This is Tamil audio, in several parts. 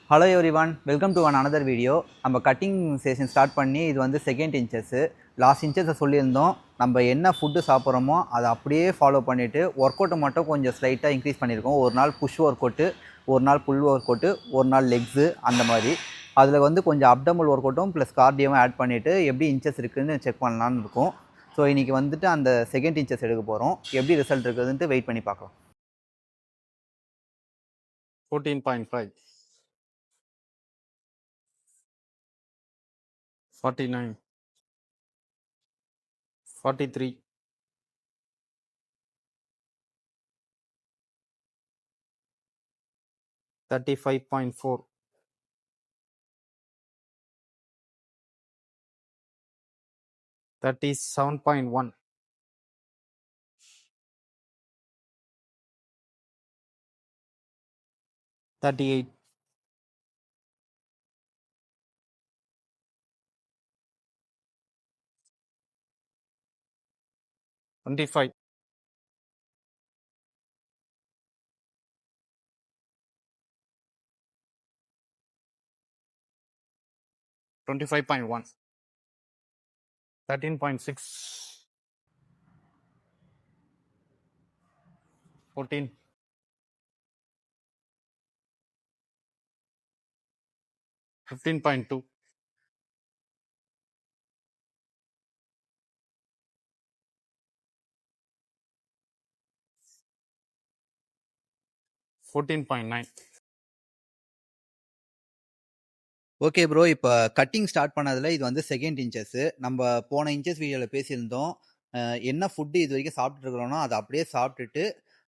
Hello everyone, welcome to another video. நம்ம கட்டிங் செஷன் ஸ்டார்ட் பண்ணி இது வந்து செகண்ட் இன்ச்சஸ்ஸு. லாஸ்ட் இன்ச்சஸை சொல்லியிருந்தோம். நம்ம என்ன ஃபுட்டு சாப்பிட்றோமோ அதை அப்படியே ஃபாலோ பண்ணிவிட்டு ஒர்க் அவுட்டை மட்டும் கொஞ்சம் ஸ்லைட்டாக இன்க்ரீஸ் பண்ணியிருக்கோம். ஒரு நாள் புஷ் ஒர்க் அவுட்டு, ஒரு நாள் புல் ஒர்க் அவுட்டு, ஒரு நாள் லெக்ஸு, அந்த மாதிரி. அதில் வந்து கொஞ்சம் அப்டமல் ஒர்க் அவுட்டும் ப்ளஸ் கார்டியோவும் ஆட் பண்ணிவிட்டு எப்படி இன்ச்சஸ் இருக்குதுன்னு செக் பண்ணலான்னு இருக்கும். ஸோ இன்றைக்கி வந்துட்டு அந்த செகண்ட் இன்ச்சஸ் எடுக்க போகிறோம். எப்படி ரிசல்ட் இருக்குதுன்ட்டு வெயிட் பண்ணி பார்க்கலாம். 14.5, 49, 43, 35.4, 37.1, 38, 25, 25.1, 13.6, 14, 15.2, 14.9. ஓகே ப்ரோ, இப்போ கட்டிங் ஸ்டார்ட் பண்ணதில் இது வந்து செகண்ட் இன்ச்சஸ்ஸு. நம்ம போன இன்ச்சஸ் வீடியோவில் பேசியிருந்தோம். என்ன ஃபுட்டு இது வரைக்கும் சாப்பிட்டுருக்குறோனோ அதை அப்படியே சாப்பிட்டுட்டு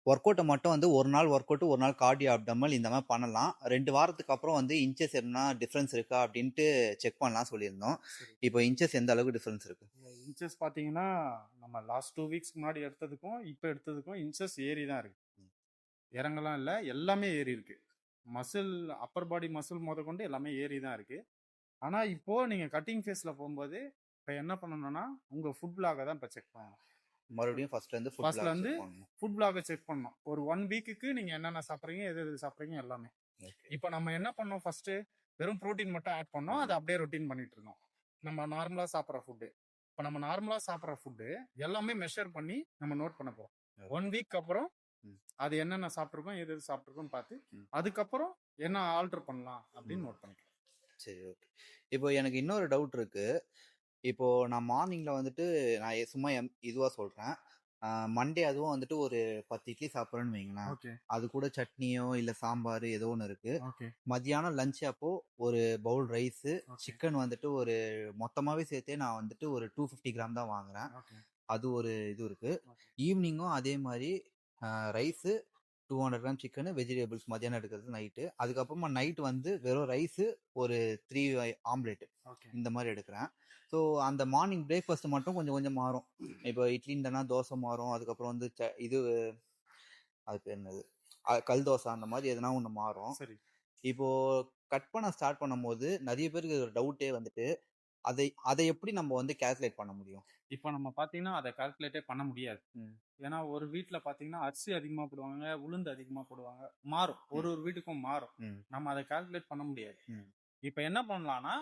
ஒர்க் அவுட்டை மட்டும் வந்து ஒரு நாள் ஒர்க் அவுட்டு, ஒரு நாள் கார்டியோ அப்டமல் இந்த மாதிரி பண்ணலாம். 2 வாரத்துக்கு அப்புறம் வந்து இன்ச்சஸ் என்ன டிஃப்ரென்ஸ் இருக்கா அப்படின்ட்டு செக் பண்ணலாம் சொல்லியிருந்தோம். இப்போ இன்ச்சஸ் எந்த அளவுக்கு டிஃப்ரென்ஸ் இருக்குது? இன்ச்சஸ் பார்த்தீங்கன்னா நம்ம லாஸ்ட் 2 வீக்ஸ் முன்னாடி எடுத்ததுக்கும் இப்போ எடுத்ததுக்கும் இன்ச்சஸ் ஏறி தான் இருக்கு. இறங்கலாம் இல்லை, எல்லாமே ஏறி இருக்கு. மசில், அப்பர் பாடி மசில் கொண்டு எல்லாமே ஏறி தான் இருக்கு. ஆனால் இப்போ நீங்கள் கட்டிங் ஃபேஸில் போகும்போது இப்போ என்ன பண்ணணும்னா உங்கள் ஃபுட் பிளாகை தான் இப்போ செக் பண்ணணும். மறுபடியும் ஃபர்ஸ்ட்லேருந்து ஃபுட் பிளாகை செக் பண்ணணும். ஒரு 1 வீக்குக்கு நீங்கள் என்னென்ன சாப்பிட்றீங்க, எது எது சாப்பிட்றீங்க எல்லாமே. இப்போ நம்ம என்ன பண்ணோம், ஃபர்ஸ்ட்டு வெறும் ப்ரோட்டீன் மட்டும் ஆட் பண்ணோம், அதை அப்படியே ரொட்டீன் பண்ணிட்டு இருந்தோம். நம்ம நார்மலாக சாப்பிட்ற ஃபுட்டு. இப்போ நம்ம நார்மலாக சாப்பிட்ற ஃபுட்டு எல்லாமே மெஷர் பண்ணி நம்ம நோட் பண்ண போகிறோம். 1 வீக் அப்புறம் அது என்னென்ன சாப்பிட்ருக்கோம், எது எது சாப்பிட்ருக்கோம்னு பார்த்து அதுக்கப்புறம் என்ன ஆல்டர் பண்ணலாம் அப்படின்னு நோட் பண்ணிக்கலாம். சரி, ஓகே. இப்போ எனக்கு இன்னொரு டவுட் இருக்கு. இப்போ நான் மார்னிங்ல வந்துட்டு நான் சும்மா இதுவா சொல்றேன். மண்டே அதுவும் வந்துட்டு ஒரு 10 இட்லி சாப்பிட்றேன்னு வைங்களேன். ஓகே. அது கூட சட்னியோ இல்ல சாம்பார் ஏதோ ஒன்று இருக்கு. ஓகே. மதியானம் லஞ்ச் அப்போ ஒரு பவுல் ரைஸ், சிக்கன் வந்துட்டு ஒரு மொத்தமாவே சேர்த்தே நான் வந்துட்டு ஒரு 250 கிராம் தான் வாங்குறேன். அது ஒரு இது இருக்கு. ஈவினிங்கும் அதே மாதிரி ரைஸு, 200 கிராம் சிக்கனு, வெஜிடபிள்ஸ் மதியானம் எடுக்கிறது நைட்டு. அதுக்கப்புறமா நைட் வந்து வெறும் ரைஸு, ஒரு 3 ஆம்லேட் இந்த மாதிரி எடுக்கிறேன். ஸோ அந்த மார்னிங் பிரேக்ஃபாஸ்ட் மட்டும் கொஞ்சம் கொஞ்சம் மாறும். இப்போ இட்லி இருந்தனா தோசை மாறும். அதுக்கப்புறம் வந்து இது அது பேர் என்னது, கல் தோசை, அந்த மாதிரி எதனா ஒன்று மாறும். சரி. இப்போ கட் பண்ண ஸ்டார்ட் பண்ணும்போது நிறைய பேருக்கு ஒரு டவுட்டே வந்துட்டு, அதை எப்படி நம்ம வந்து கால்குலேட் பண்ண முடியும்? இப்போ நம்ம பார்த்தீங்கன்னா அதை கால்குலேட்டே பண்ண முடியாது. ஏன்னா ஒரு வீட்டில் பார்த்தீங்கன்னா அரிசி அதிகமாக போடுவாங்க, உளுந்து அதிகமாக போடுவாங்க, மாறும். ஒரு ஒரு வீட்டுக்கும் மாறும். நம்ம அதை கால்குலேட் பண்ண முடியாது. இப்போ என்ன பண்ணலாம்னா,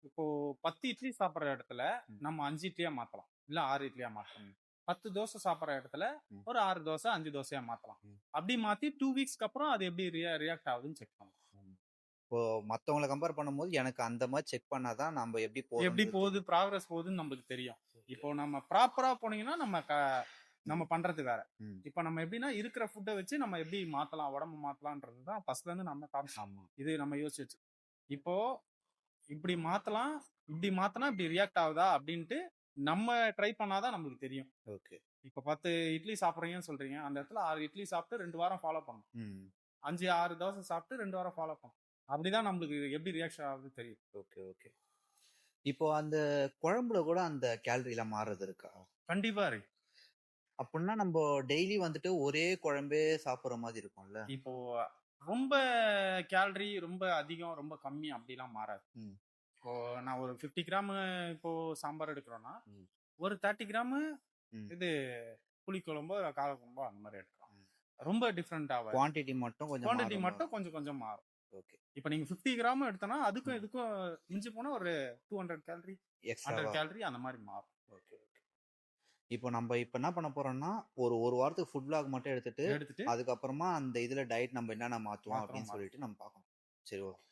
இப்போ 10 இட்லி சாப்பிட்ற இடத்துல நம்ம 5 இட்லியா மாற்றலாம், இல்லை 6 இட்லியா மாற்றலாம். 10 தோசை சாப்பிட்ற இடத்துல ஒரு 6 தோசை 5 தோசையா மாற்றலாம். அப்படி மாற்றி 2 வீக்ஸ்க்கு அப்புறம் அது எப்படி ரியாக்ட் ஆகுதுன்னு செக் பண்ணலாம். இப்போ மற்றவங்களை கம்பேர் பண்ணும்போது எனக்கு அந்த மாதிரி செக் பண்ணாதான் நம்ம எப்படி போகுது, ப்ராக்ரஸ் போகுதுன்னு நம்மளுக்கு தெரியும். இப்போ நம்ம ப்ராப்பரா போனீங்கன்னா நம்ம பண்றது வேற. இப்போ நம்ம எப்படின்னா இருக்கிற ஃபுட்டை வச்சு நம்ம எப்படி மாத்தலாம், உடம்பு மாத்தலாம்ன்றது தான் ஃபர்ஸ்ட்ல இருந்து நம்ம இது நம்ம யோசிச்சு. இப்போ இப்படி மாத்தலாம், இப்படி மாத்தினா இப்படி ரியாக்ட் ஆகுதா அப்படின்ட்டு நம்ம ட்ரை பண்ணாதான் நம்மளுக்கு தெரியும். ஓகே. இப்போ 10 இட்லி சாப்பிட்றீங்கன்னு சொல்றீங்க, அந்த இடத்துல 6 இட்லி சாப்பிட்டு 2 வாரம் ஃபாலோ பண்ணணும். 5 6 தோசை சாப்பிட்டு 2 வாரம் ஃபாலோ பண்ணணும். அப்படிதான் நம்மளுக்கு எப்படி ரியாக்ஷன் ஆகுது தெரியும். Okay, okay. இப்போ அந்த குழம்புல கூட அந்த கேலரி எல்லாம் மாறுறது இருக்கா? கண்டிப்பா இருக்கு. அப்படின்னா நம்ம டெய்லி வந்துட்டு ஒரே குழம்பே சாப்பிடுற மாதிரி இருக்கும்ல. இப்போ ரொம்ப கேலரி ரொம்ப அதிகம், ரொம்ப கம்மி அப்படிலாம் மாறாது. இப்போ நான் ஒரு 50 கிராம் இப்போ சாம்பார் எடுக்கிறோம்னா ஒரு 30 கிராம் இது புளிக்குழம்போ கார குழம்போ அந்த மாதிரி எடுக்கலாம். ரொம்ப டிஃப்ரெண்ட் ஆகும். குவான்டிட்டி மட்டும் கொஞ்சம் கொஞ்சம் மாறும். ஓகே. இப்ப நீங்க 50 கிராம் எடுத்தனா அதுக்கும் இதுக்கும் மிஞ்சி போனா ஒரு 200 கேலரி, 100 எக்ஸ்ட்ராவா? கேலரி அந்த மாதிரி மாறும். Okay, okay. இப்போ நம்ம என்ன பண்ண போறோம்னா, ஒரு வாரத்துக்கு ஃபுட் விளாக் மட்டும் எடுத்துட்டு, எடுத்துட்டு அதுக்கப்புறமா அந்த இதுல டயட் நம்ம என்னென்ன மாத்துவோம் அப்படின்னு மாத்திரம் சொல்லிட்டு நம்ம பார்க்கணும். சரி, ஓகே.